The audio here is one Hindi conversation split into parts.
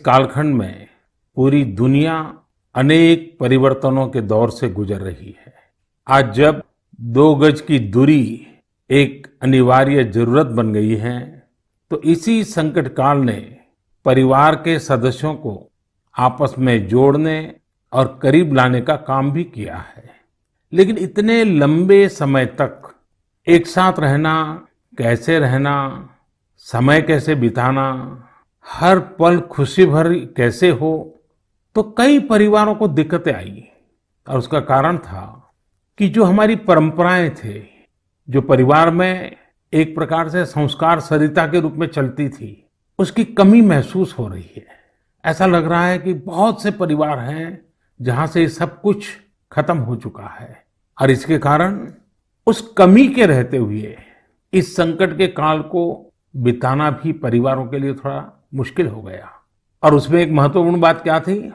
कालखंड में पूरी दुनिया अनेक परिवर्तनों के दौर से गुजर रही है। आज जब 2 गज की दूरी एक अनिवार्य जरूरत बन गई है, तो इसी संकट काल ने परिवार के सदस्यों को आपस में जोड़ने और करीब लाने का काम भी किया है। लेकिन इतने लंबे समय तक एक साथ रहना, कैसे रहना, समय कैसे बिताना, हर पल खुशी भरी कैसे हो, तो कई परिवारों को दिक्कतें आई। और उसका कारण था कि जो हमारी परंपराएं थे, जो परिवार में एक प्रकार से संस्कार सरिता के रूप में चलती थी, उसकी कमी महसूस हो रही है। ऐसा लग रहा है कि बहुत से परिवार हैं जहां से सब कुछ खत्म हो चुका है, और इसके कारण उस कमी के रहते हुए इस संकट के काल को बिताना भी परिवारों के लिए थोड़ा मुश्किल हो गया। और उसमें एक महत्वपूर्ण बात क्या थी?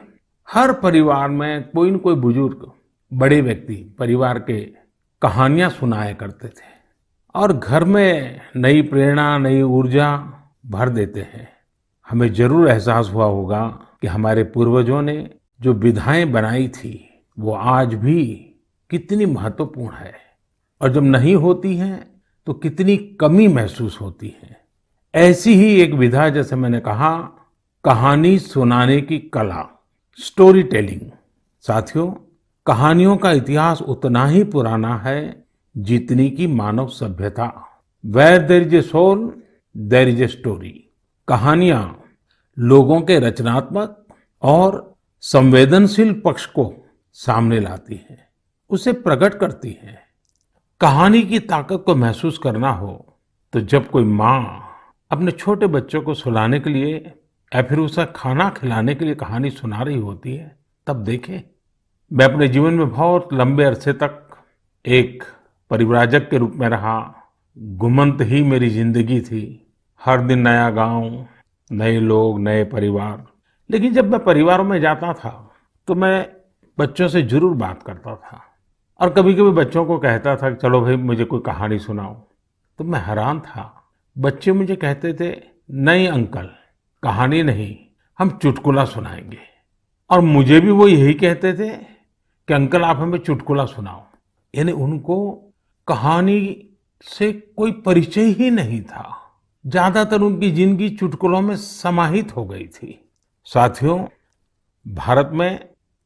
हर परिवार में कोई न कोई बुजुर्ग, बड़े व्यक्ति परिवार के कहानियां सुनाया करते थे और घर में नई प्रेरणा, नई ऊर्जा भर देते हैं। हमें जरूर एहसास हुआ होगा कि हमारे पूर्वजों ने जो विधाएं बनाई थी, वो आज भी कितनी महत्वपूर्ण है, और जब नहीं होती हैं तो कितनी कमी महसूस होती है। ऐसी ही एक विधा, जैसे मैंने कहा, कहानी सुनाने की कला, स्टोरी टेलिंग। साथियों, कहानियों का इतिहास उतना ही पुराना है जितनी की मानव सभ्यता। Where there is a soul, there is a story. कहानियां लोगों के रचनात्मक और संवेदनशील पक्ष को सामने लाती हैं, उसे प्रकट करती हैं। कहानी की ताकत को महसूस करना हो तो जब कोई माँ अपने छोटे बच्चों को सुलाने के लिए या फिर उसे खाना खिलाने के लिए कहानी सुना रही होती है, तब देखें। मैं अपने जीवन में बहुत लंबे अरसे तक एक परिव्राजक के रूप में रहा। घुमंत ही मेरी जिंदगी थी। हर दिन नया गांव, नए लोग, नए परिवार। लेकिन जब मैं परिवारों में जाता था तो मैं बच्चों से जरूर बात करता था, और कभी कभी बच्चों को कहता था कि चलो भाई मुझे कोई कहानी सुनाओ। तो मैं हैरान था। बच्चे मुझे कहते थे, नहीं अंकल, कहानी नहीं, हम चुटकुला सुनाएंगे। और मुझे भी वो यही कहते थे कि अंकल आप हमें चुटकुला सुनाओ। यानी उनको कहानी से कोई परिचय ही नहीं था। ज्यादातर उनकी जिंदगी चुटकुलों में समाहित हो गई थी। साथियों, भारत में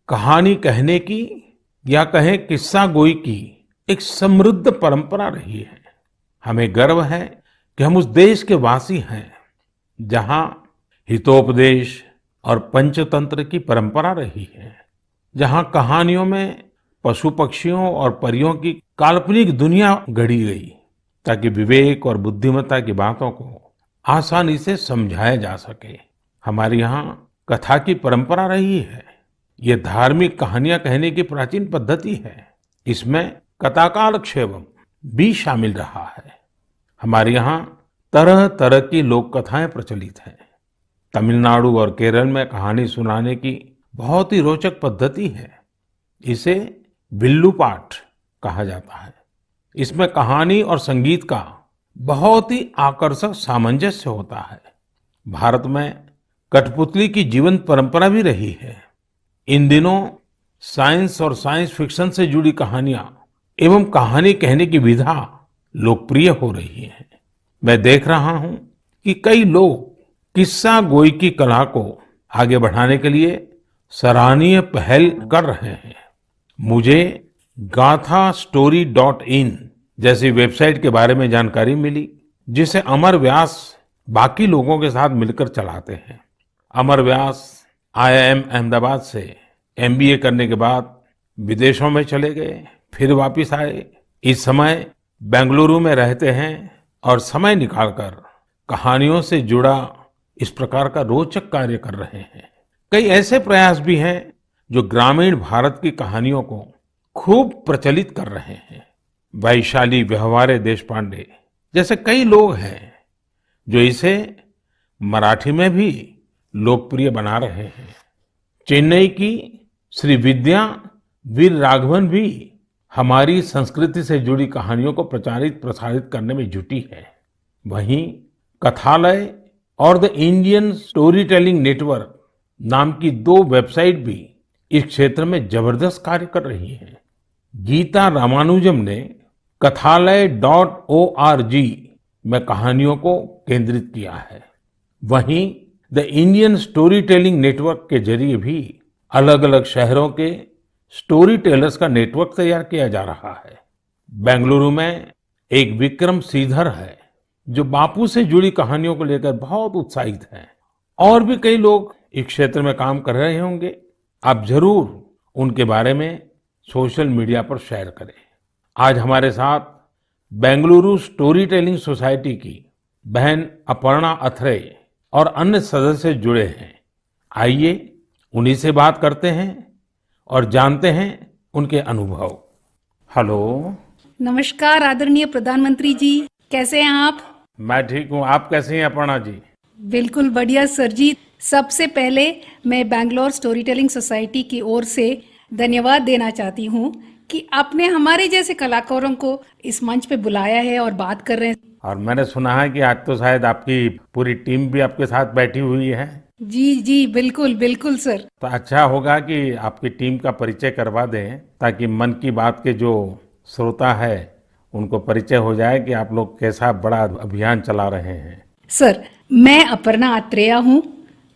कहानी कहने की या कहें किस्सा गोई की एक समृद्ध परंपरा रही है। हमें गर्व है कि हम उस देश के वासी हैं जहां हितोपदेश और पंचतंत्र की परंपरा रही है, जहां कहानियों में पशु पक्षियों और परियों की काल्पनिक दुनिया गढ़ी गई ताकि विवेक और बुद्धिमत्ता की बातों को आसानी से समझाया जा सके। हमारे यहाँ कथा की परंपरा रही है। ये धार्मिक कहानियां कहने की प्राचीन पद्धति है। इसमें कथाकालक्षेपम भी शामिल रहा है। हमारे यहाँ तरह तरह की लोक कथाएं प्रचलित हैं। तमिलनाडु और केरल में कहानी सुनाने की बहुत ही रोचक पद्धति है। इसे विल्लू पाठ कहा जाता है। इसमें कहानी और संगीत का बहुत ही आकर्षक सामंजस्य होता है। भारत में कठपुतली की जीवंत परंपरा भी रही है। इन दिनों साइंस और साइंस फिक्शन से जुड़ी कहानियां एवं कहानी कहने की विधा लोकप्रिय हो रही है। मैं देख रहा हूं कि कई लोग किस्सा गोई की कला को आगे बढ़ाने के लिए सराहनीय पहल कर रहे हैं। मुझे gaathastory.in जैसी वेबसाइट के बारे में जानकारी मिली, जिसे अमर व्यास बाकी लोगों के साथ मिलकर चलाते हैं। अमर व्यास IIM अहमदाबाद से MBA करने के बाद विदेशों में चले गए, फिर वापस आए। इस समय बेंगलुरु में रहते हैं और समय निकालकर कहानियों से जुड़ा इस प्रकार का रोचक कार्य कर रहे हैं। कई ऐसे प्रयास भी हैं जो ग्रामीण भारत की कहानियों को खूब प्रचलित कर रहे हैं। वैशाली व्यवहारे देशपांडे जैसे कई लोग हैं जो इसे मराठी में भी लोकप्रिय बना रहे हैं। चेन्नई की श्री विद्या वीर राघवन भी हमारी संस्कृति से जुड़ी कहानियों को प्रचारित प्रसारित करने में जुटी है। वहीं कथालय और the Indian story telling network नाम की 2 वेबसाइट भी इस क्षेत्र में जबरदस्त कार्य कर रही हैं। गीता रामानुजम ने kathalaya.org में कहानियों को केंद्रित किया है। वहीं the Indian story telling network के जरिए भी अलग-अलग शहरों के स्टोरी टेलर्स का नेटवर्क तैयार किया जा रहा है। बेंगलुरु में एक विक्रम श्रीधर है, जो बापू से जुड़ी कहानियों को लेकर बहुत उत्साहित हैं। और भी कई लोग इस क्षेत्र में काम कर रहे होंगे। आप जरूर उनके बारे में सोशल मीडिया पर शेयर करें। आज हमारे साथ बेंगलुरु स्टोरी टेलिंग सोसाइटी की बहन अपर्णा अथरे और अन्य सदस्य जुड़े हैं। आइए उन्हीं से बात करते हैं और जानते हैं उनके अनुभव। हेलो। नमस्कार आदरणीय प्रधानमंत्री जी, कैसे हैं आप? मैं ठीक हूँ, आप कैसे हैं अपर्णा जी? बिल्कुल बढ़िया सर जी। सबसे पहले मैं बैंगलोर स्टोरी टेलिंग सोसाइटी की ओर से धन्यवाद देना चाहती हूँ कि आपने हमारे जैसे कलाकारों को इस मंच पे बुलाया है और बात कर रहे हैं। और मैंने सुना है कि आज तो शायद आपकी पूरी टीम भी आपके साथ बैठी हुई है। जी जी बिल्कुल बिल्कुल सर। तो अच्छा होगा कि आपकी टीम का परिचय करवा दें, ताकि मन की बात के जो श्रोता है उनको परिचय हो जाए कि आप लोग कैसा बड़ा अभियान चला रहे हैं। सर, मैं अपर्णा अत्रेया हूँ।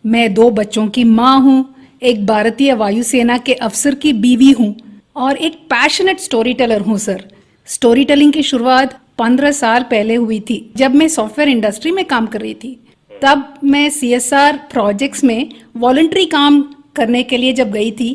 मैं 2 बच्चों की माँ हूँ, एक भारतीय वायुसेना के अफसर की बीवी हूँ और एक पैशनेट स्टोरी टेलर हूँ सर। स्टोरी टेलिंग की शुरुआत 15 साल पहले हुई थी, जब मैं सॉफ्टवेयर इंडस्ट्री में काम कर रही थी। तब मैं CSR प्रोजेक्ट्स में वॉलंटरी काम करने के लिए जब गई थी,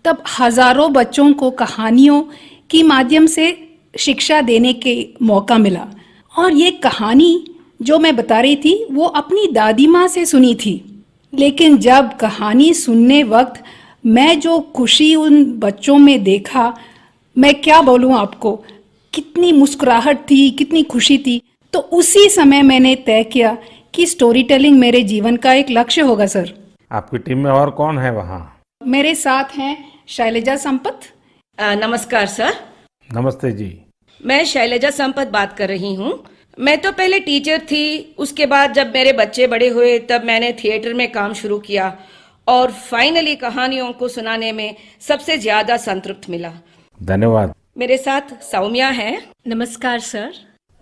तब हजारों बच्चों को कहानियों की माध्यम से शिक्षा देने के मौका मिला। और ये कहानी जो मैं बता रही थी वो अपनी दादी माँ से सुनी थी। लेकिन जब कहानी सुनने वक्त मैं जो खुशी उन बच्चों में देखा, मैं क्या बोलूं आपको, कितनी मुस्कुराहट थी, कितनी खुशी थी। तो उसी समय मैंने तय किया कि स्टोरी टेलिंग मेरे जीवन का एक लक्ष्य होगा सर। आपकी टीम में और कौन है वहाँ? मेरे साथ हैं शैलजा संपत। नमस्कार सर। नमस्ते जी। मैं शैलजा संपत बात कर रही हूँ। मैं तो पहले टीचर थी, उसके बाद जब मेरे बच्चे बड़े हुए तब मैंने थिएटर में काम शुरू किया और फाइनली कहानियों को सुनाने में सबसे ज्यादा संतृप्त मिला। धन्यवाद। मेरे साथ सौम्या है। नमस्कार सर।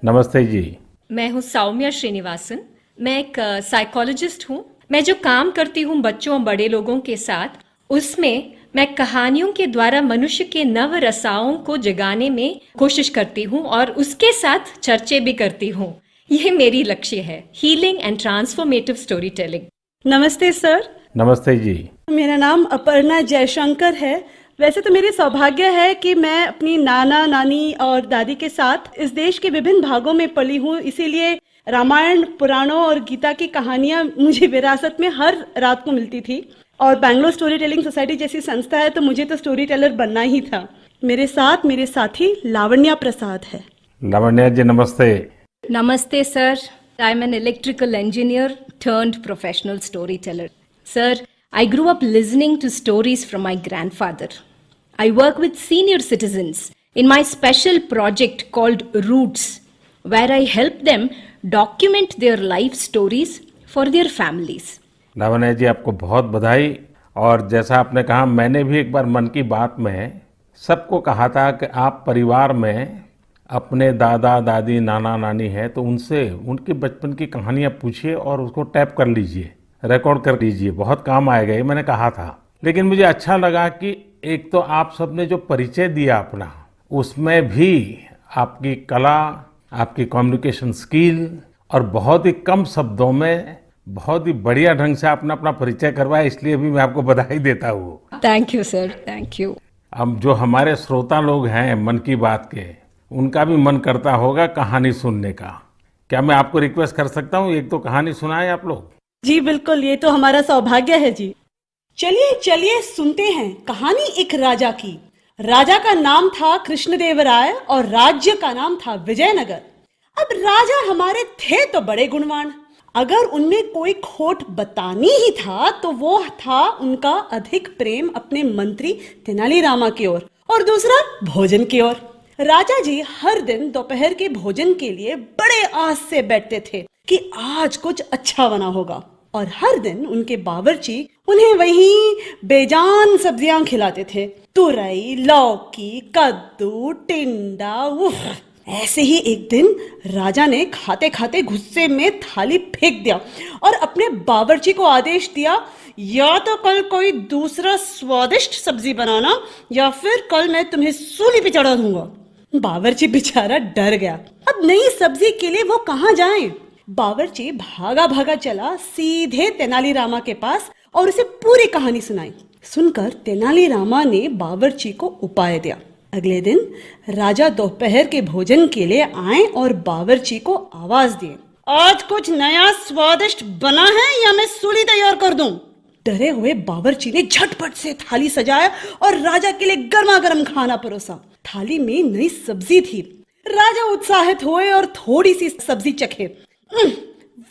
नमस्ते जी। मैं हूँ सौम्या श्रीनिवासन। मैं एक साइकोलॉजिस्ट हूँ। मैं जो काम करती हूँ बच्चों और बड़े लोगों के साथ, उसमें मैं कहानियों के द्वारा मनुष्य के नव रसाओं को जगाने में कोशिश करती हूँ और उसके साथ चर्चे भी करती हूँ। ये मेरी लक्ष्य है, healing and transformative story telling. नमस्ते सर। नमस्ते जी। मेरा नाम अपर्णा जयशंकर है। वैसे तो मेरी सौभाग्य है कि मैं अपनी नाना नानी और दादी के साथ इस देश के विभिन्न भागों में पली हूँ, इसीलिए रामायण, पुराणों और गीता की कहानियाँ मुझे विरासत में हर रात को मिलती थी। और बैंगलोर स्टोरी टेलिंग सोसाइटी जैसी संस्था है तो मुझे तो स्टोरी टेलर बनना ही था। मेरे साथ मेरे साथी लावण्या प्रसाद है। लावण्या जी नमस्ते। नमस्ते sir. I am an electrical engineer turned professional storyteller. Sir, I grew up listening to stories from my grandfather. I work with senior citizens in my special project called Roots, where I help them document their life stories for their families. Lavanya ji आपको बहुत बधाई। और जैसा आपने कहा, मैंने भी एक बार मन की बात में सबको कहा था कि आप परिवार में अपने दादा दादी नाना नानी है तो उनसे उनके बचपन की कहानियाँ पूछिए और उसको टैप कर लीजिए, रिकॉर्ड कर लीजिए, बहुत काम आएगा, ये मैंने कहा था। लेकिन मुझे अच्छा लगा कि एक तो आप सबने जो परिचय दिया अपना, उसमें भी आपकी कला, आपकी कम्युनिकेशन स्किल और बहुत ही कम शब्दों में बहुत ही बढ़िया ढंग से आपने अपना परिचय करवाया, इसलिए भी मैं आपको बधाई देता हूँ। Thank you sir, thank you. अब जो हमारे श्रोता लोग हैं मन की बात के, उनका भी मन करता होगा कहानी सुनने का। क्या मैं आपको रिक्वेस्ट कर सकता हूँ, एक तो कहानी सुनाएं आप लोग? जी बिल्कुल, ये तो हमारा सौभाग्य है जी। चलिए चलिए सुनते हैं कहानी एक राजा की। राजा का नाम था कृष्णदेवराय और राज्य का नाम था विजयनगर। अब राजा हमारे थे तो बड़े गुणवान, अगर उनमें कोई खोट बतानी ही था तो वो था उनका अधिक प्रेम अपने मंत्री तेनालीरामा की ओर और दूसरा भोजन की ओर। राजा जी हर दिन दोपहर के भोजन के लिए बड़े आस से बैठते थे कि आज कुछ अच्छा बना होगा, और हर दिन उनके बावर्ची उन्हें वहीं बेजान सब्जियां खिलाते थे। तुरई, लौकी, कद्दू, टिंडा, उफ। ऐसे ही एक दिन राजा ने खाते खाते गुस्से में थाली फेंक दिया और अपने बावर्ची को आदेश दिया, या तो कल कोई दूसरा स्वादिष्ट सब्जी बनाना या फिर कल मैं तुम्हें सूली पे चढ़ा दूंगा। बावर्ची बेचारा डर गया। अब नई सब्जी के लिए वो कहाँ जाए? बावर्ची भागा भागा चला सीधे तेनालीरामा के पास और उसे पूरी कहानी सुनाई। सुनकर तेनालीरामा ने बावर्ची को उपाय दिया। अगले दिन राजा दोपहर के भोजन के लिए आए और बावर्ची को आवाज दिए, आज कुछ नया स्वादिष्ट बना है या मैं सूली तैयार कर दूं? डरे हुए बावर्ची ने झटपट से थाली सजाया और राजा के लिए गर्मा गर्म खाना परोसा। थाली में नई सब्जी थी। राजा उत्साहित हुए और थोड़ी सी सब्जी चखे।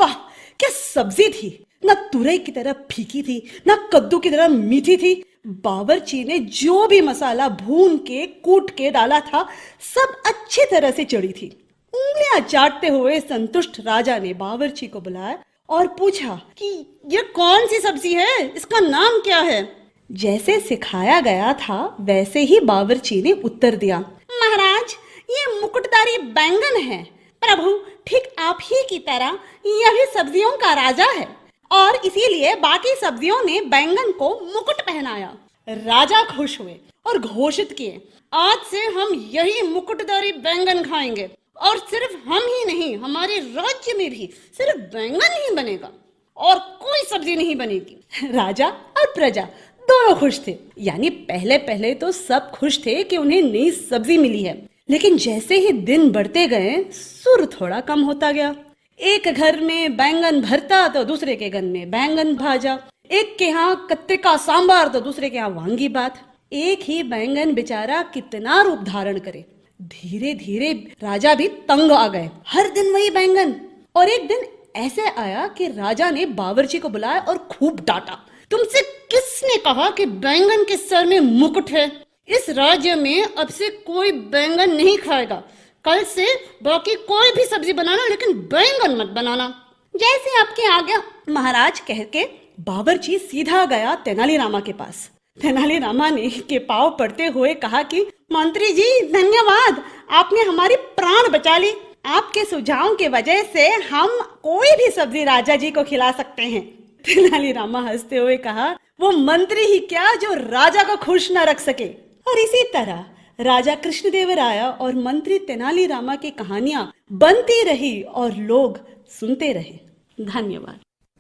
वाह, क्या सब्जी थी! न तुरई की तरह फीकी थी, न कद्दू की तरह मीठी थी। बावर्ची ने जो भी मसाला भून के कूट के डाला था, सब अच्छी तरह से चढ़ी थी। उंगलियां चाटते हुए संतुष्ट राजा ने बावर्ची को बुलाया और पूछा कि यह कौन सी सब्जी है, इसका नाम क्या है? जैसे सिखाया गया था वैसे ही बावर्ची ने उत्तर दिया, महाराज, ये मुकुटधारी बैंगन है। प्रभु, ठीक आप ही की तरह यह भी सब्जियों का राजा है और इसीलिए बाकी सब्जियों ने बैंगन को मुकुट पहनाया। राजा खुश हुए और घोषित किए, आज से हम यही मुकुटधारी बैंगन खाएंगे और सिर्फ हम ही नहीं, हमारे राज्य में भी सिर्फ बैंगन ही बनेगा और कोई सब्जी नहीं बनेगी। राजा और प्रजा दोनों खुश थे। यानी पहले पहले तो सब खुश थे कि उन्हें नई सब्जी मिली है, लेकिन जैसे ही दिन बढ़ते गए सुर थोड़ा कम होता गया। एक घर में बैंगन भरता तो दूसरे के घर में बैंगन भाजा, एक के यहाँ कत्ते का सांबार तो दूसरे के यहाँ वांगी बात। एक ही बैंगन बेचारा कितना रूप धारण करे। धीरे धीरे राजा भी तंग आ गए। हर दिन वही बैंगन। और एक दिन ऐसे आया कि राजा ने बावर्ची को बुलाया और खूब डांटा, तुमसे किसने कहा कि बैंगन के सर में मुकुट है? इस राज्य में अब से कोई बैंगन नहीं खाएगा। कल से बाकी कोई भी सब्जी बनाना, लेकिन बैंगन मत बनाना। जैसे आपकी आज्ञा महाराज, कह के बावर्ची सीधा गया तेनालीरामा के पास। तेनालीरामा ने के पांव पड़ते हुए कहा कि मंत्री जी धन्यवाद, आपने हमारी प्राण बचा ली। आपके सुझाव के वजह से हम कोई भी सब्जी राजा जी को खिला सकते हैं। तेनालीरामा हंसते हुए कहा, वो मंत्री ही क्या जो राजा को खुश न रख सके। और इसी तरह राजा कृष्णदेवराय और मंत्री तेनालीरामा की कहानियां बनती रही और लोग सुनते रहे। धन्यवाद।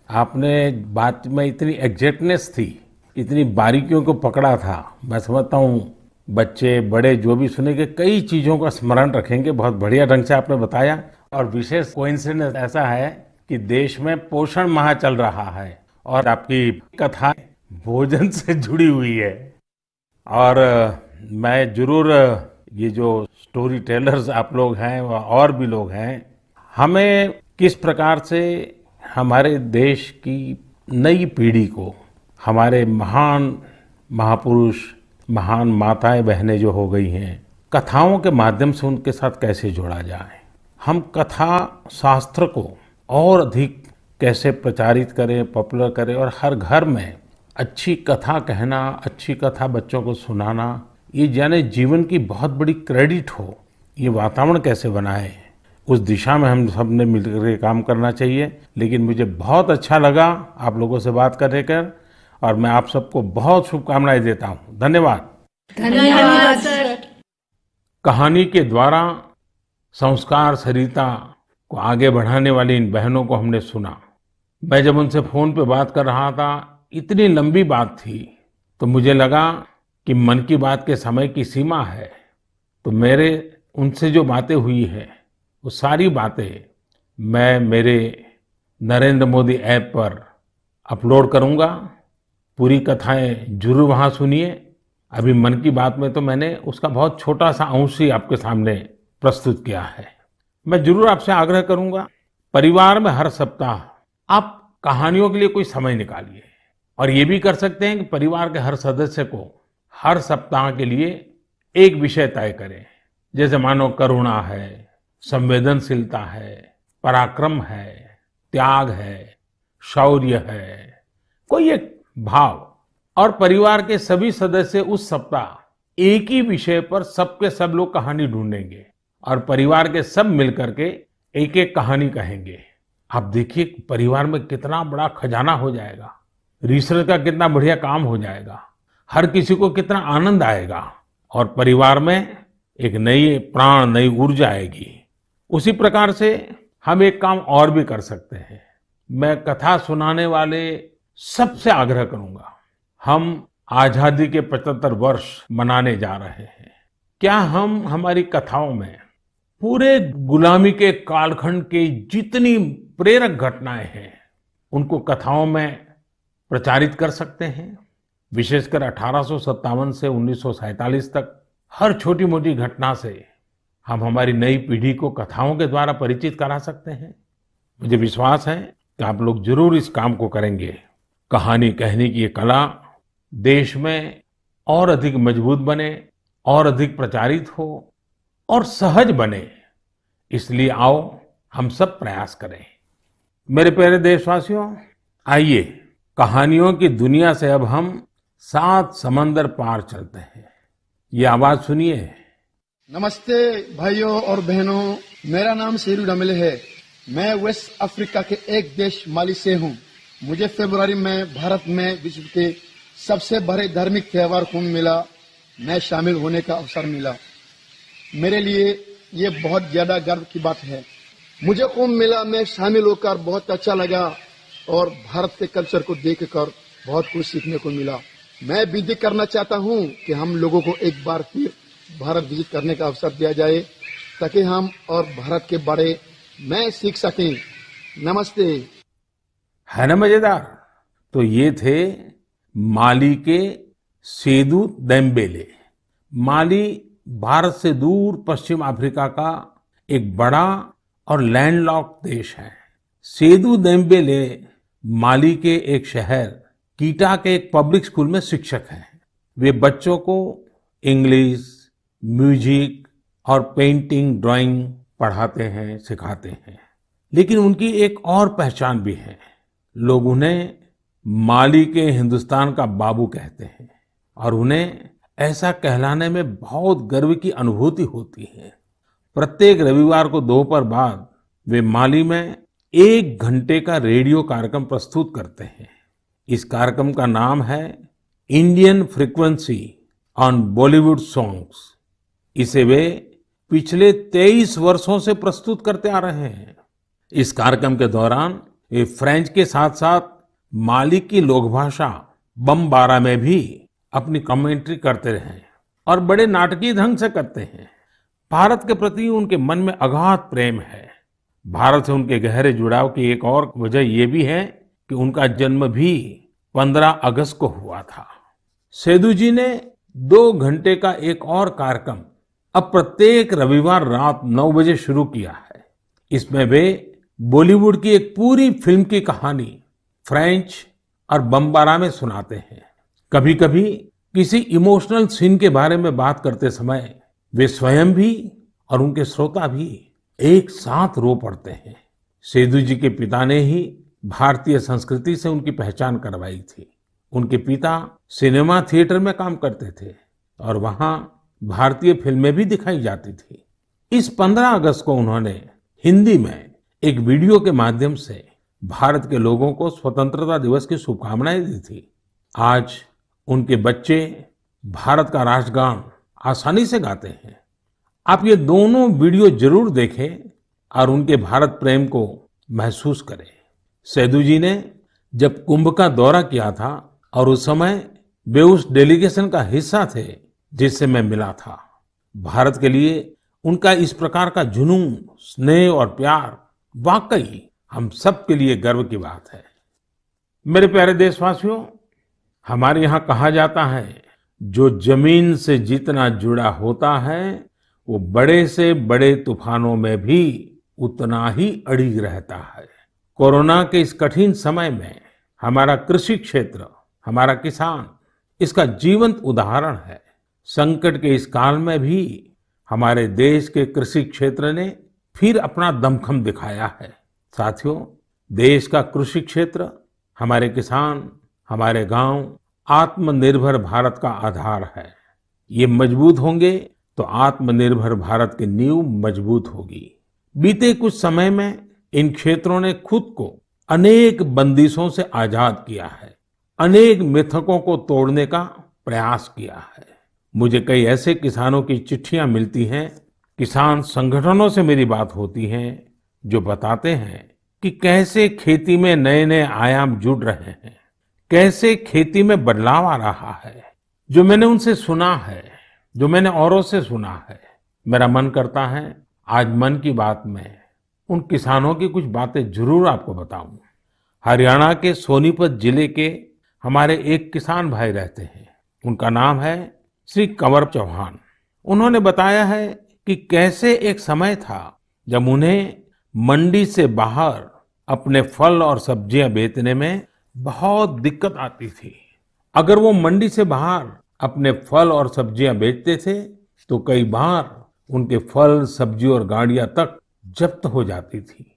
आपने बात में इतनी एग्जैक्टनेस थी, इतनी बारीकियों को पकड़ा था। मैं समझता हूँ बच्चे बड़े जो भी सुनेंगे कई चीजों का स्मरण रखेंगे। बहुत बढ़िया ढंग से आपने बताया। और विशेष कोइंसिडेंस ऐसा है कि देश में पोषण माह चल रहा है और आपकी कथा भोजन से जुड़ी हुई है। और मैं जरूर ये जो स्टोरी टेलर्स आप लोग हैं और भी लोग हैं, हमें किस प्रकार से हमारे देश की नई पीढ़ी को हमारे महान महापुरुष, महान माताएं बहनें जो हो गई हैं, कथाओं के माध्यम से उनके साथ कैसे जोड़ा जाए। हम कथा शास्त्र को और अधिक कैसे प्रचारित करें, पॉपुलर करें और हर घर में अच्छी कथा कहना, अच्छी कथा बच्चों को सुनाना, ये जाने जीवन की बहुत बड़ी क्रेडिट हो। ये वातावरण कैसे बनाए, उस दिशा में हम सब ने मिलकर काम करना चाहिए। लेकिन मुझे बहुत अच्छा लगा आप लोगों से बात करने कर और मैं आप सबको बहुत शुभकामनाएं देता हूँ। धन्यवाद। धन्यवाद सर। कहानी के द्वारा संस्कार सरिता को आगे बढ़ाने वाली इन बहनों को हमने सुना। मैं जब उनसे फोन पे बात कर रहा था, इतनी लंबी बात थी, तो मुझे लगा कि मन की बात के समय की सीमा है, तो मेरे उनसे जो बातें हुई है वो सारी बातें मैं मेरे नरेंद्र मोदी ऐप पर अपलोड करूंगा। पूरी कथाएं जरूर वहां सुनिए। अभी मन की बात में तो मैंने उसका बहुत छोटा सा अंश ही आपके सामने प्रस्तुत किया है। मैं जरूर आपसे आग्रह करूंगा, परिवार में हर सप्ताह आप कहानियों के लिए कोई समय निकालिए और ये भी कर सकते हैं कि परिवार के हर सदस्य को हर सप्ताह के लिए एक विषय तय करें। जैसे मानो करुणा है, संवेदनशीलता है, पराक्रम है, त्याग है, शौर्य है, कोई एक भाव और परिवार के सभी सदस्य उस सप्ताह एक ही विषय पर सबके सब लोग कहानी ढूंढेंगे और परिवार के सब मिलकर के एक एक कहानी कहेंगे। आप देखिए परिवार में कितना बड़ा खजाना हो जाएगा, रिसर्च का कितना बढ़िया काम हो जाएगा, हर किसी को कितना आनंद आएगा और परिवार में एक नई प्राण, नई ऊर्जा आएगी। उसी प्रकार से हम एक काम और भी कर सकते हैं। मैं कथा सुनाने वाले सबसे आग्रह करूंगा, हम आजादी के 75 वर्ष मनाने जा रहे हैं। क्या हम हमारी कथाओं में पूरे गुलामी के कालखंड की जितनी प्रेरक घटनाएं हैं उनको कथाओं में प्रचारित कर सकते हैं? विशेषकर 1857 से 1947 तक हर छोटी मोटी घटना से हम हमारी नई पीढ़ी को कथाओं के द्वारा परिचित करा सकते हैं। मुझे विश्वास है कि आप लोग जरूर इस काम को करेंगे। कहानी कहने की ये कला देश में और अधिक मजबूत बने, और अधिक प्रचारित हो और सहज बने, इसलिए आओ हम सब प्रयास करें। मेरे प्यारे देशवासियों, आइए कहानियों की दुनिया से अब हम 7 समंदर पार चलते हैं। ये आवाज सुनिए। नमस्ते भाइयों और बहनों, मेरा नाम शेरू डमले है। मैं वेस्ट अफ्रीका के एक देश माली से हूँ। मुझे फरवरी में भारत में विश्व के सबसे बड़े धार्मिक त्योहार कुंभ मेला में शामिल होने का अवसर मिला। मेरे लिए ये बहुत ज्यादा गर्व की बात है। मुझे कुंभ मेला में शामिल होकर बहुत अच्छा लगा और भारत के कल्चर को देखकर बहुत कुछ सीखने को मिला। मैं विनती करना चाहता हूँ कि हम लोगों को एक बार फिर भारत विजिट करने का अवसर दिया जाए ताकि हम और भारत के बारे में सीख सकें। नमस्ते। है ना मजेदार? तो ये थे माली के सेदू देम्बेले। माली भारत से दूर पश्चिम अफ्रीका का एक बड़ा और लैंडलॉक्ड देश है। सेदू देम्बेले माली के एक शहर कीटा के एक पब्लिक स्कूल में शिक्षक हैं। वे बच्चों को इंग्लिश, म्यूजिक और पेंटिंग, ड्राइंग पढ़ाते हैं, सिखाते हैं। लेकिन उनकी एक और पहचान भी है। लोग उन्हें माली के हिंदुस्तान का बाबू कहते हैं और उन्हें ऐसा कहलाने में बहुत गर्व की अनुभूति होती है। प्रत्येक रविवार को दोपहर बाद वे माली में 1 घंटे का रेडियो कार्यक्रम प्रस्तुत करते हैं। इस कार्यक्रम का नाम है Indian frequency on Bollywood songs. इसे वे पिछले 23 वर्षों से प्रस्तुत करते आ रहे हैं। इस कार्यक्रम के दौरान वे फ्रेंच के साथ साथ माली की लोकभाषा बमबारा में भी अपनी कमेंट्री करते रहे और बड़े नाटकीय ढंग से करते हैं। भारत के प्रति उनके मन में अगाध प्रेम है। भारत से उनके गहरे जुड़ाव की एक और वजह ये भी है कि उनका जन्म भी 15 अगस्त को हुआ था। सेदू जी ने 2 घंटे का एक और कार्यक्रम अब प्रत्येक रविवार रात 9 बजे शुरू किया है। इसमें वे बॉलीवुड की एक पूरी फिल्म की कहानी फ्रेंच और बमबारा में सुनाते हैं। कभी कभी किसी इमोशनल सीन के बारे में बात करते समय वे स्वयं भी और उनके श्रोता भी एक साथ रो पड़ते हैं। सेदू जी के पिता ने ही भारतीय संस्कृति से उनकी पहचान करवाई थी। उनके पिता सिनेमा थिएटर में काम करते थे और वहां भारतीय फिल्में भी दिखाई जाती थी। इस 15 अगस्त को उन्होंने हिंदी में एक वीडियो के माध्यम से भारत के लोगों को स्वतंत्रता दिवस की शुभकामनाएं दी थी। आज उनके बच्चे भारत का राष्ट्रगान आसानी से गाते हैं। आप ये दोनों वीडियो जरूर देखें और उनके भारत प्रेम को महसूस करें। सेदू जी ने जब कुंभ का दौरा किया था और उस समय वे उस डेलीगेशन का हिस्सा थे जिससे मैं मिला था। भारत के लिए उनका इस प्रकार का जुनून, स्नेह और प्यार वाकई हम सब के लिए गर्व की बात है। मेरे प्यारे देशवासियों, हमारे यहाँ कहा जाता है जो जमीन से जितना जुड़ा होता है वो बड़े से बड़े तूफानों में भी उतना ही अड़िग रहता है। कोरोना के इस कठिन समय में हमारा कृषि क्षेत्र, हमारा किसान इसका जीवंत उदाहरण है। संकट के इस काल में भी हमारे देश के कृषि क्षेत्र ने फिर अपना दमखम दिखाया है। साथियों, देश का कृषि क्षेत्र, हमारे किसान हमारे गांव आत्मनिर्भर भारत का आधार है। ये मजबूत होंगे तो आत्मनिर्भर भारत की नींव मजबूत होगी। बीते कुछ समय में इन क्षेत्रों ने खुद को अनेक बंदिशों से आजाद किया है, अनेक मिथकों को तोड़ने का प्रयास किया है। मुझे कई ऐसे किसानों की चिट्ठियां मिलती हैं, किसान संगठनों से मेरी बात होती है, जो बताते हैं कि कैसे खेती में नए नए आयाम जुड़ रहे हैं, कैसे खेती में बदलाव आ रहा है। जो मैंने उनसे सुना है, जो मैंने औरों से सुना है, मेरा मन करता है आज मन की बात में उन किसानों की कुछ बातें जरूर आपको बताऊं। हरियाणा के सोनीपत जिले के हमारे एक किसान भाई रहते हैं, उनका नाम है श्री कंवर चौहान। उन्होंने बताया है कि कैसे एक समय था जब उन्हें मंडी से बाहर अपने फल और सब्जियां बेचने में बहुत दिक्कत आती थी। अगर वो मंडी से बाहर अपने फल और सब्जियां बेचते थे तो कई बार उनके फल, सब्जी और गाड़ियां तक जब्त हो जाती थी।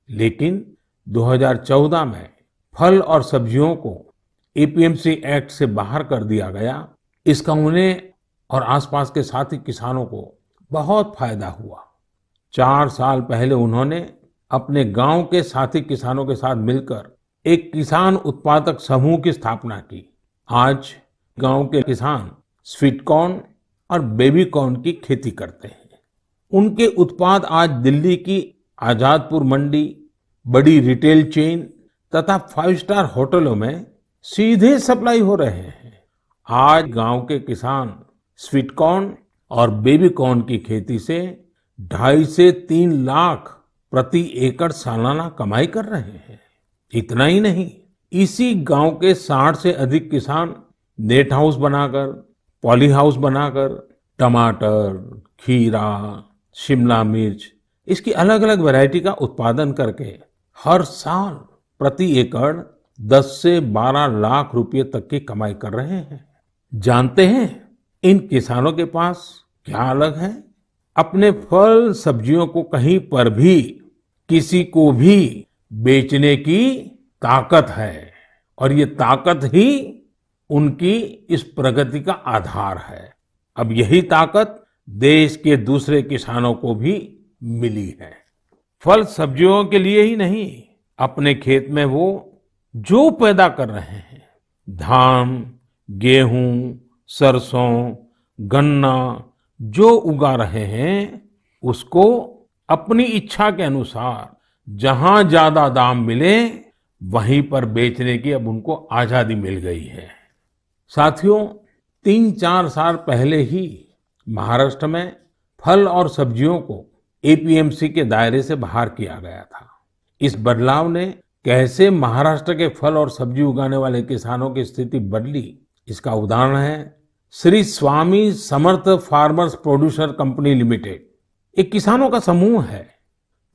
लेकिन 2014 में फल और सब्जियों को एपीएमसी एक्ट से बाहर कर दिया गया। इसका उन्हें और आसपास के साथी किसानों को बहुत फायदा हुआ। 4 साल पहले उन्होंने अपने गांव के साथी किसानों के साथ मिलकर एक किसान उत्पादक समूह की स्थापना की। आज गांव के किसान स्वीट कॉर्न और बेबी कॉर्न की खेती करते हैं। उनके उत्पाद आज दिल्ली की आजादपुर मंडी, बड़ी रिटेल चेन तथा 5 स्टार होटलों में सीधे सप्लाई हो रहे हैं। आज गांव के किसान स्वीट कॉर्न और बेबी कॉर्न की खेती से 2.5 से 3 लाख प्रति एकड़ सालाना कमाई कर रहे हैं। इतना ही नहीं, इसी गांव के 60 से अधिक किसान नेट हाउस बनाकर, पॉली हाउस बनाकर टमाटर, खीरा, शिमला मिर्च, इसकी अलग अलग वैरायटी का उत्पादन करके हर साल प्रति एकड़ 10 से 12 लाख रुपए तक की कमाई कर रहे हैं। जानते हैं इन किसानों के पास क्या अलग है? अपने फल सब्जियों को कहीं पर भी किसी को भी बेचने की ताकत है, और ये ताकत ही उनकी इस प्रगति का आधार है। अब यही ताकत देश के दूसरे किसानों को भी मिली है। फल सब्जियों के लिए ही नहीं, अपने खेत में वो जो पैदा कर रहे हैं, धान, गेहूं, सरसों, गन्ना जो उगा रहे हैं, उसको अपनी इच्छा के अनुसार जहां ज्यादा दाम मिले वहीं पर बेचने की अब उनको आजादी मिल गई है। साथियों, 3-4 साल पहले ही महाराष्ट्र में फल और सब्जियों को एपीएमसी के दायरे से बाहर किया गया था। इस बदलाव ने कैसे महाराष्ट्र के फल और सब्जी उगाने वाले किसानों की स्थिति बदली, इसका उदाहरण है Shri Swami Samarth farmers producer company limited. एक किसानों का समूह है।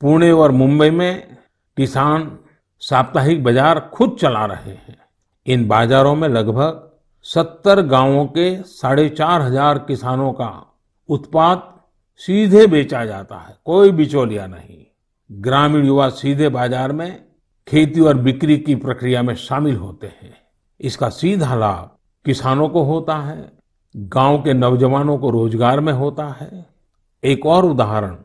पुणे और मुंबई में किसान साप्ताहिक बाजार खुद चला रहे हैं। इन बाजारों में लगभग 70 गांवों के 4,500 किसानों का उत्पाद सीधे बेचा जाता है, कोई बिचौलिया नहीं। ग्रामीण युवा सीधे बाजार में खेती और बिक्री की प्रक्रिया में शामिल होते हैं। इसका सीधा लाभ किसानों को होता है, गांव के नौजवानों को रोजगार में होता है। एक और उदाहरण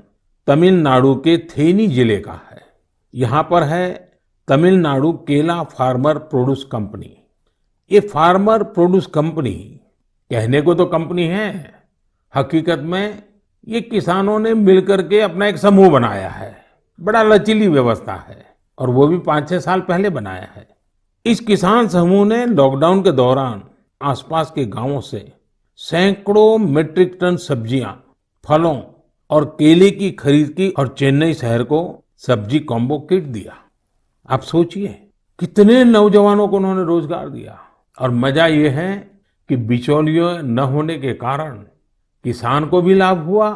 तमिलनाडु के थेनी जिले का है। यहाँ पर है तमिलनाडु केला फार्मर प्रोड्यूस कंपनी। ये फार्मर प्रोड्यूस कंपनी कहने को तो कंपनी है, हकीकत में ये किसानों ने मिलकर के अपना एक समूह बनाया है। बड़ा लचीली व्यवस्था है, और वो भी 5-6 साल पहले बनाया है। इस किसान समूह ने लॉकडाउन के दौरान आसपास के गांवों से सैकड़ों मीट्रिक टन सब्जियां, फलों और केले की खरीद की और चेन्नई शहर को सब्जी कॉम्बो किट दिया। आप सोचिए कितने नौजवानों को उन्होंने रोजगार दिया। और मजा ये है कि बिचौलियों न होने के कारण किसान को भी लाभ हुआ,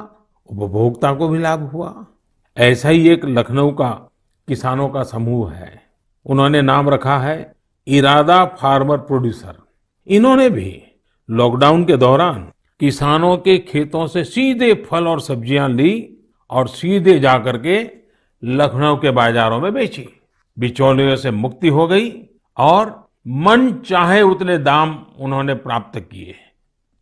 उपभोक्ता को भी लाभ हुआ। ऐसा ही एक लखनऊ का किसानों का समूह है। उन्होंने नाम रखा है इरादा फार्मर प्रोड्यूसर। इन्होंने भी लॉकडाउन के दौरान किसानों के खेतों से सीधे फल और सब्जियां ली और सीधे जाकर के लखनऊ के बाजारों में बेची। बिचौलियों से मुक्ति हो गई और मन चाहे उतने दाम उन्होंने प्राप्त किए।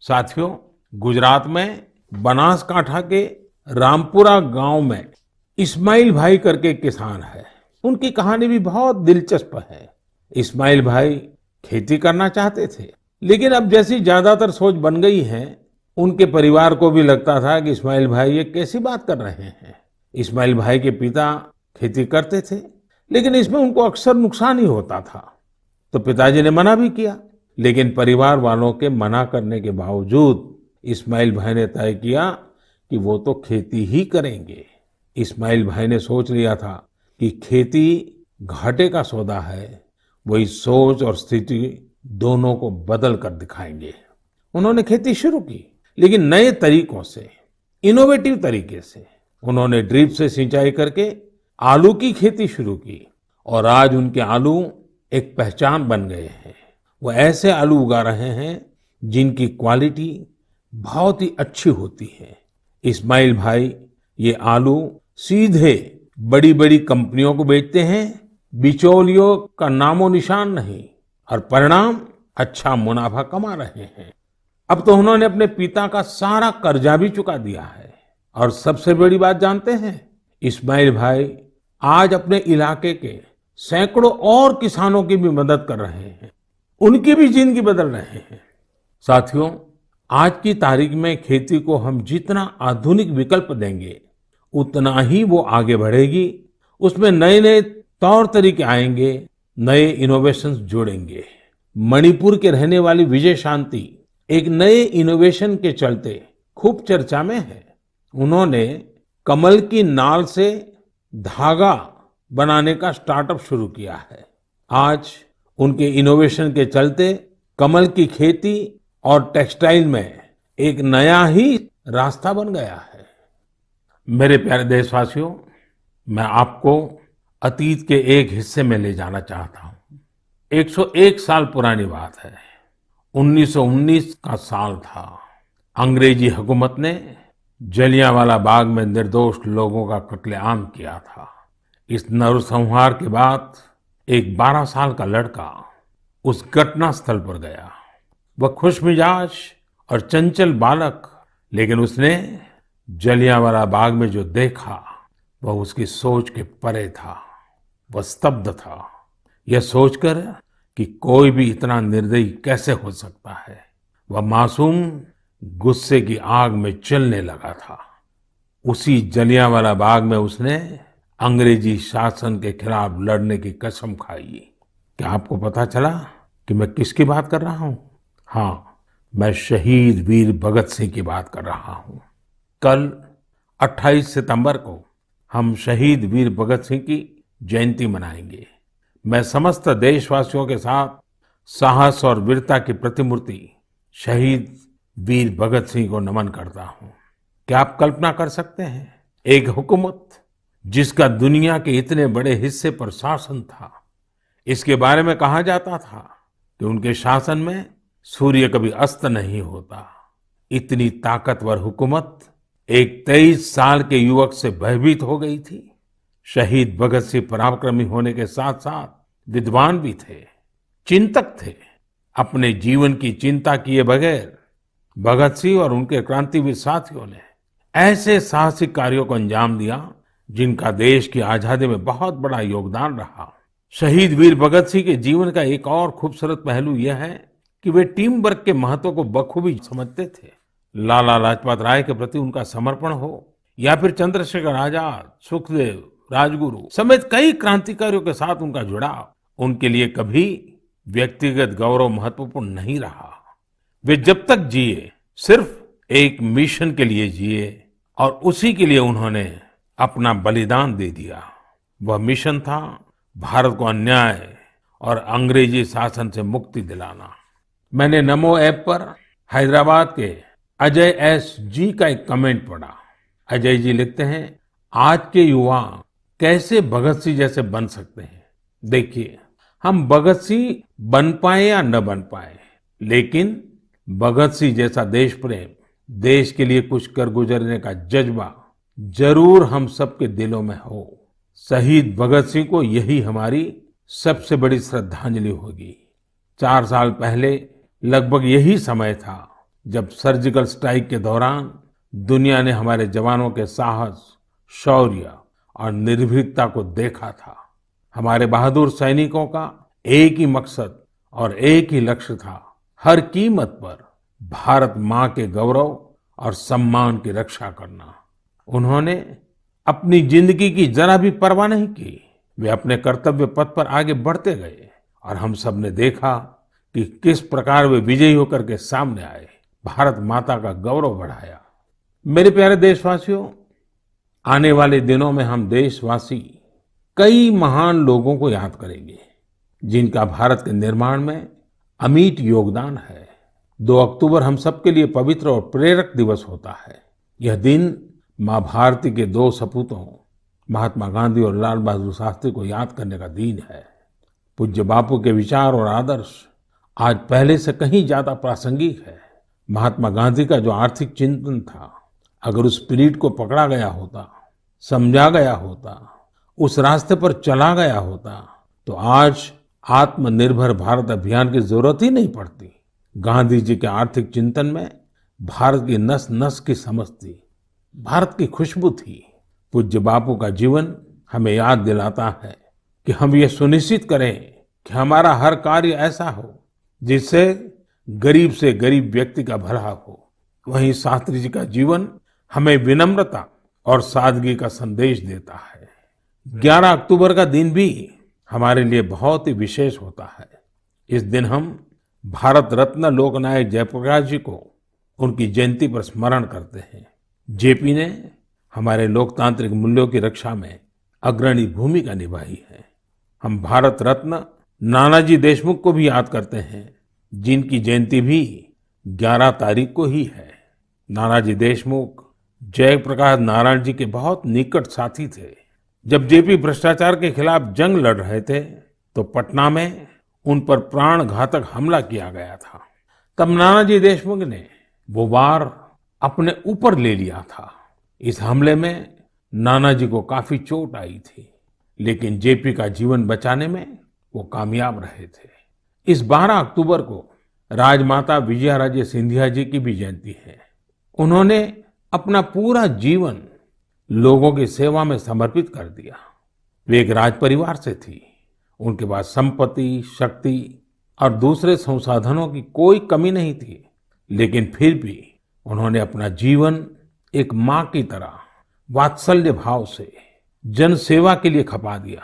साथियों, गुजरात में बनासकांठा के रामपुरा गांव में इस्माइल भाई करके एक किसान है। उनकी कहानी भी बहुत दिलचस्प है। इस्माइल भाई खेती करना चाहते थे, लेकिन अब जैसी ज्यादातर सोच बन गई है, उनके परिवार को भी लगता था कि इस्माइल भाई ये कैसी बात कर रहे हैं। इस्माइल भाई के पिता खेती करते थे, लेकिन इसमें उनको अक्सर नुकसान ही होता था। तो पिताजी ने मना भी किया, लेकिन परिवार वालों के मना करने के बावजूद इस्माइल भाई ने तय किया कि वो तो खेती ही करेंगे। इस्माइल भाई ने सोच लिया था कि खेती घाटे का सौदा है। वही सोच और स्थिति दोनों को बदल कर दिखाएंगे। उन्होंने खेती शुरू की, लेकिन नए तरीकों से, इनोवेटिव तरीके से। उन्होंने ड्रिप से सिंचाई करके आलू की खेती शुरू की और आज उनके आलू एक पहचान बन गए हैं। वो ऐसे आलू उगा रहे हैं जिनकी क्वालिटी बहुत ही अच्छी होती है। इस्माइल भाई ये आलू सीधे बड़ी बड़ी कंपनियों को बेचते हैं। बिचौलियों का नामो निशान नहीं, और परिणाम अच्छा मुनाफा कमा रहे हैं। अब तो उन्होंने अपने पिता का सारा कर्जा भी चुका दिया है। और सबसे बड़ी बात जानते हैं, इस्माइल भाई आज अपने इलाके के सैकड़ों और किसानों की भी मदद कर रहे हैं। उनकी भी जिंदगी बदल रहे हैं। साथियों, आज की तारीख में खेती को हम जितना आधुनिक विकल्प देंगे, उतना ही वो आगे बढ़ेगी। उसमें नए नए तौर तरीके आएंगे, नए इनोवेशंस जुड़ेंगे। मणिपुर के रहने वाली विजय शांति एक नए इनोवेशन के चलते खूब चर्चा में है। उन्होंने कमल की नाल से धागा बनाने का स्टार्टअप शुरू किया है। आज उनके इनोवेशन के चलते कमल की खेती और टेक्सटाइल में एक नया ही रास्ता बन गया है। मेरे प्यारे देशवासियों, मैं आपको अतीत के एक हिस्से में ले जाना चाहता हूँ। 101 साल पुरानी बात है। 1919 का साल था। अंग्रेजी हुकूमत ने जलियांवाला बाग में निर्दोष लोगों का कत्लेआम किया था। इस नरसंहार के बाद एक 12 साल का लड़का उस घटना स्थल पर गया। वह खुशमिजाज और चंचल बालक, लेकिन उसने जलियांवाला बाग में जो देखा वह उसकी सोच के परे था। वह स्तब्ध था, यह सोचकर कि कोई भी इतना निर्दयी कैसे हो सकता है। वह मासूम गुस्से की आग में जलने लगा था। उसी जलियांवाला बाग में उसने अंग्रेजी शासन के खिलाफ लड़ने की कसम खाई। क्या आपको पता चला कि मैं किसकी बात कर रहा हूं? हाँ, मैं शहीद वीर भगत सिंह की बात कर रहा हूं। कल 28 सितंबर को हम शहीद वीर भगत सिंह की जयंती मनाएंगे। मैं समस्त देशवासियों के साथ साहस और वीरता की प्रतिमूर्ति शहीद वीर भगत सिंह को नमन करता हूं। क्या आप कल्पना कर सकते हैं, एक हुकूमत जिसका दुनिया के इतने बड़े हिस्से पर शासन था, इसके बारे में कहा जाता था कि उनके शासन में सूर्य कभी अस्त नहीं होता। इतनी ताकतवर हुकूमत एक 23 साल के युवक से भयभीत हो गई थी। शहीद भगत सिंह पराक्रमी होने के साथ साथ विद्वान भी थे, चिंतक थे। अपने जीवन की चिंता किए बगैर भगत सिंह और उनके क्रांतिवीर साथियों ने ऐसे साहसिक कार्यों को अंजाम दिया जिनका देश की आजादी में बहुत बड़ा योगदान रहा। शहीद वीर भगत सिंह के जीवन का एक और खूबसूरत पहलू यह है कि वे टीम वर्क के महत्व को बखूबी समझते थे। लाला लाजपत राय के प्रति उनका समर्पण हो या फिर चंद्रशेखर आजाद, सुखदेव, राजगुरु समेत कई क्रांतिकारियों के साथ उनका जुड़ाव उनके लिए कभी व्यक्तिगत गौरव महत्वपूर्ण नहीं रहा। वे जब तक जिए सिर्फ एक मिशन के लिए जिए और उसी के लिए उन्होंने अपना बलिदान दे दिया। वह मिशन था भारत को अन्याय और अंग्रेजी शासन से मुक्ति दिलाना। मैंने नमो ऐप पर हैदराबाद के अजय एस जी का एक कमेंट पढ़ा। अजय जी लिखते हैं, आज के युवा कैसे भगत सिंह जैसे बन सकते हैं। देखिए, हम भगत सिंह बन पाए या न बन पाए, लेकिन भगत सिंह जैसा देश प्रेम, देश के लिए कुछ कर गुजरने का जज्बा जरूर हम सबके दिलों में हो। शहीद भगत सिंह को यही हमारी सबसे बड़ी श्रद्धांजलि होगी। 4 साल पहले लगभग यही समय था जब सर्जिकल स्ट्राइक के दौरान दुनिया ने हमारे जवानों के साहस, शौर्य और निर्भीकता को देखा था। हमारे बहादुर सैनिकों का एक ही मकसद और एक ही लक्ष्य था, हर कीमत पर भारत माँ के गौरव और सम्मान की रक्षा करना। उन्होंने अपनी जिंदगी की जरा भी परवाह नहीं की। वे अपने कर्तव्य पथ पर आगे बढ़ते गए और हम सब ने देखा कि किस प्रकार वे विजयी होकर के सामने आए, भारत माता का गौरव बढ़ाया। मेरे प्यारे देशवासियों, आने वाले दिनों में हम देशवासी कई महान लोगों को याद करेंगे जिनका भारत के निर्माण में अमिट योगदान है। 2 अक्टूबर हम सबके लिए पवित्र और प्रेरक दिवस होता है। यह दिन माँ भारती के 2 सपूतों महात्मा गांधी और लाल बहादुर शास्त्री को याद करने का दिन है। पूज्य बापू के विचार और आदर्श आज पहले से कहीं ज्यादा प्रासंगिक है। महात्मा गांधी का जो आर्थिक चिंतन था, अगर उस स्पिरिट को पकड़ा गया होता, समझा गया होता, उस रास्ते पर चला गया होता, तो आज आत्मनिर्भर भारत अभियान की जरूरत ही नहीं पड़ती। गांधी जी के आर्थिक चिंतन में भारत की नस नस की समझ थी, भारत की खुशबू थी। पूज्य बापू का जीवन हमें याद दिलाता है कि हम ये सुनिश्चित करें कि हमारा हर कार्य ऐसा हो जिससे गरीब से गरीब व्यक्ति का भला हो। वहीं शास्त्री जी का जीवन हमें विनम्रता और सादगी का संदेश देता है। 11 अक्टूबर का दिन भी हमारे लिए बहुत ही विशेष होता है। इस दिन हम भारत रत्न लोकनायक जयप्रकाश जी को उनकी जयंती पर स्मरण करते हैं। जेपी ने हमारे लोकतांत्रिक मूल्यों की रक्षा में अग्रणी भूमिका निभाई है। हम भारत रत्न नानाजी देशमुख को भी याद करते हैं, जिनकी जयंती भी 11 तारीख को ही है। नानाजी देशमुख जयप्रकाश नारायण जी के बहुत निकट साथी थे। जब जेपी भ्रष्टाचार के खिलाफ जंग लड़ रहे थे तो पटना में उन पर प्राण घातक हमला किया गया था। तब नानाजी देशमुख ने वो वार अपने ऊपर ले लिया था। इस हमले में नानाजी को काफी चोट आई थी, लेकिन जेपी का जीवन बचाने में वो कामयाब रहे थे। इस 12 अक्टूबर को राजमाता विजयाराजे सिंधिया जी की भी जयंती है। उन्होंने अपना पूरा जीवन लोगों की सेवा में समर्पित कर दिया। वे एक राज परिवार से थी। उनके पास संपत्ति, शक्ति और दूसरे संसाधनों की कोई कमी नहीं थी, लेकिन फिर भी उन्होंने अपना जीवन एक माँ की तरह वात्सल्य भाव से जन सेवा के लिए खपा दिया।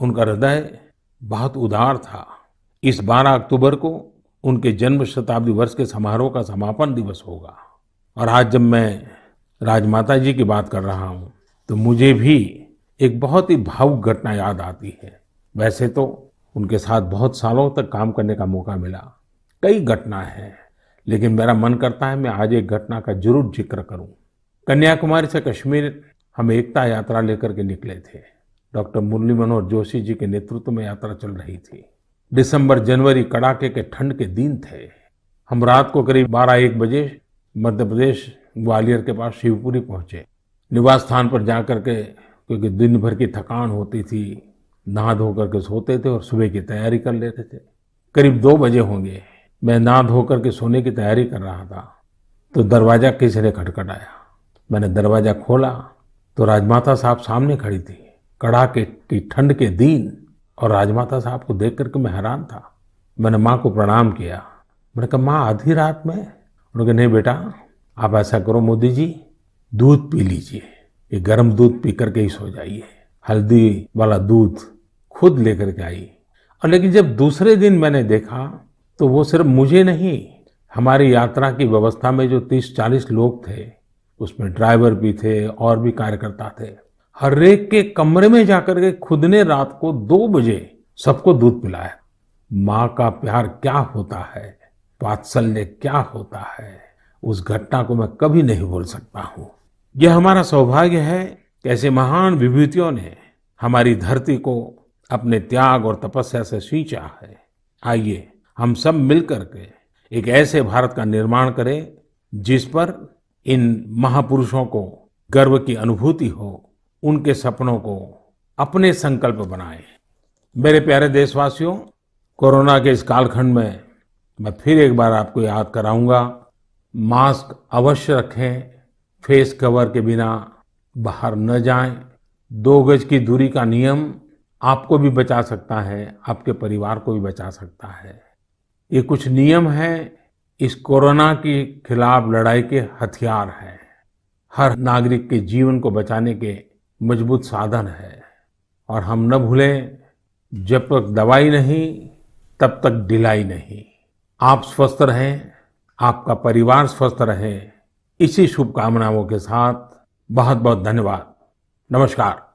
उनका हृदय बहुत उदार था। इस 12 अक्टूबर को उनके जन्म शताब्दी वर्ष के समारोह का समापन दिवस होगा। और आज जब मैं राजमाता जी की बात कर रहा हूँ तो मुझे भी एक बहुत ही भावुक घटना याद आती है। वैसे तो उनके साथ बहुत सालों तक काम करने का मौका मिला, कई घटनाएं हैं, लेकिन मेरा मन करता है मैं आज एक घटना का जरूर जिक्र करूं। कन्याकुमारी से कश्मीर हम एकता यात्रा लेकर के निकले थे। डॉक्टर मुरली मनोहर जोशी जी के नेतृत्व में यात्रा चल रही थी। दिसंबर जनवरी कड़ाके के ठंड के दिन थे। हम रात को करीब 12-1 बजे मध्य प्रदेश ग्वालियर के पास शिवपुरी पहुंचे। निवास स्थान पर जाकर के, क्योंकि दिन भर की थकान होती थी, नहा धो करके सोते थे और सुबह की तैयारी कर लेते थे। करीब 2 बजे होंगे, मैं नहा धो करके सोने की तैयारी कर रहा था तो दरवाजा किसी ने खटखटाया। मैंने दरवाजा खोला तो राजमाता साहब सामने खड़ी थी। कड़ाके की ठंड के दिन और राजमाता साहब को देख करके मैं हैरान था। मैंने माँ को प्रणाम किया। मैंने कहा, माँ आधी रात में? उन्होंने कहा, नहीं बेटा, आप ऐसा करो मोदी जी, दूध पी लीजिए, ये गर्म दूध पी करके ही सो जाइए। हल्दी वाला दूध खुद लेकर के आई। और लेकिन जब दूसरे दिन मैंने देखा तो वो सिर्फ मुझे नहीं, हमारी यात्रा की व्यवस्था में जो 30-40 लोग थे, उसमें ड्राइवर भी थे और भी कार्यकर्ता थे, हर एक के कमरे में जाकर के खुद ने रात को 2 बजे सबको दूध पिलाया। माँ का प्यार क्या होता है, वात्सल्य क्या होता है, उस घटना को मैं कभी नहीं भूल सकता हूँ। यह हमारा सौभाग्य है कि ऐसे महान विभूतियों ने हमारी धरती को अपने त्याग और तपस्या से सींचा है। आइए हम सब मिलकर के एक ऐसे भारत का निर्माण करें जिस पर इन महापुरुषों को गर्व की अनुभूति हो, उनके सपनों को अपने संकल्प बनाएं। मेरे प्यारे देशवासियों, कोरोना के इस कालखंड में मैं फिर एक बार आपको याद कराऊंगा, मास्क अवश्य रखें, फेस कवर के बिना बाहर न जाएं, 2 गज की दूरी का नियम आपको भी बचा सकता है, आपके परिवार को भी बचा सकता है। ये कुछ नियम हैं, इस कोरोना के खिलाफ लड़ाई के हथियार हैं, हर नागरिक के जीवन को बचाने के मजबूत साधन है। और हम न भूलें, जब तक दवाई नहीं तब तक ढिलाई नहीं। आप स्वस्थ रहें, आपका परिवार स्वस्थ रहे, इसी शुभकामनाओं के साथ बहुत बहुत धन्यवाद। नमस्कार।